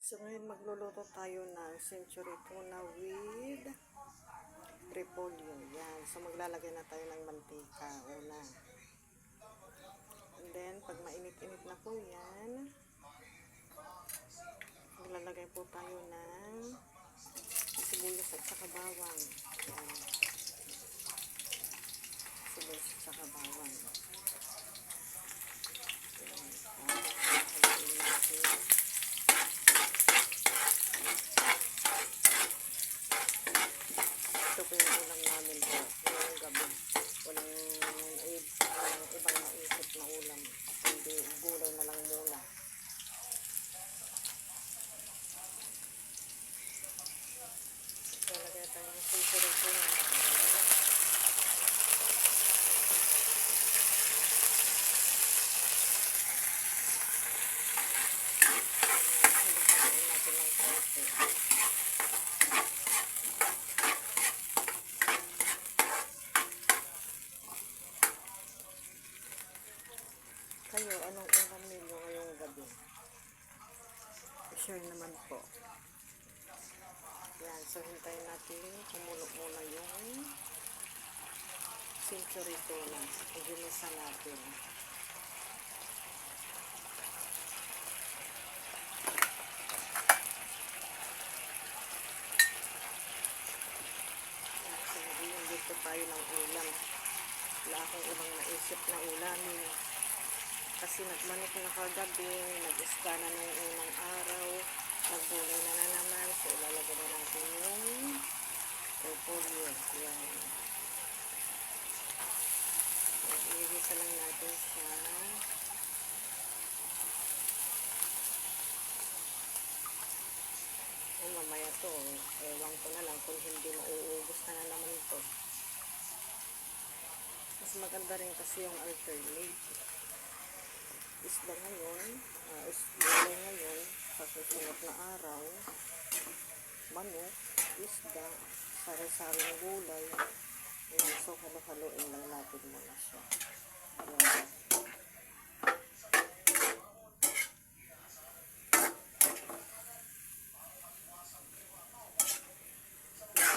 So ngayon magluluto tayo ng century tuna with repolyo. Yan. So maglalagay na tayo ng mantika una. And then pag mainit-init na po yan, maglalagay po tayo ng sibuyas at saka bawang. Yan. Sibuyas at saka bawang. Yan. Haluin natin. Ito po yung ulam namin po ngayong gabi. Walang ibang maisip na ulam. Hindi, gulay na lang muna. Lalagay tayo ng sisirong po. Haluin natin ng konti. Kayo, anong ulam ninyo ngayong gabi? I-share naman po. Yan, so hintayin natin kumulo muna yung century tuna. Iginisa natin. Yan, so ngayon dito tayo ng ulam. Wala akong ibang naisip na ulamin. Kasi nagmanok na kagabi, nag-isda na ng unang araw, naggulay na naman, so ilalagay na natin yung repolyo. Yan. So, iigisa lang natin siya. Mamaya to, ewan ko na lang kung hindi mauubos na naman ito. Mas maganda rin kasi yung alternate. Isda ngayon, gulay ngayon, sa susunod na araw, manok, isda, sari-saring gulay. Ayan, so halo-haloin lang natin muna siya. Ayan.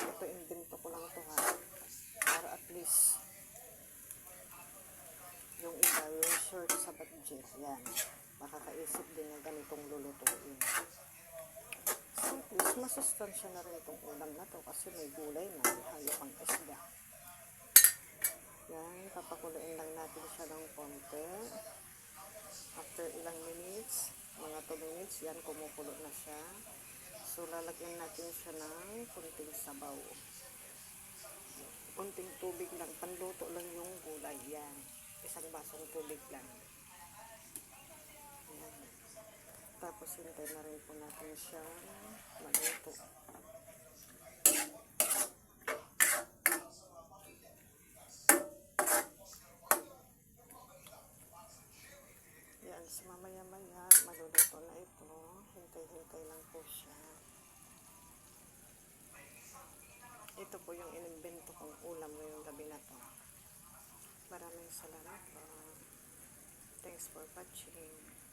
Ito, invento ko lang ito ha, para at least yung iba, yung short sa budget, yan, makakaisip din ng ganitong lulutuin. So at least masustansya na rin itong ulam na to kasi may gulay na, hayo pang isda. Yan, papakuluin lang natin siya ng konti. After ilang minutes, mga 2 minutes, yan, kumukulo na siya. So lalagyan natin siya ng kunting sabaw, kunting tubig lang, panluto lang yung gulay. Yan, isang basong tubig lang. Yan. Tapos hintay na rin po natin siya maluto. Yan, so mamaya-maya maluluto na ito. Hintay-hintay lang po siya. Ito po yung inimbento kong ulam ngayong gabi na to. Maraming salamat po. Thanks for watching.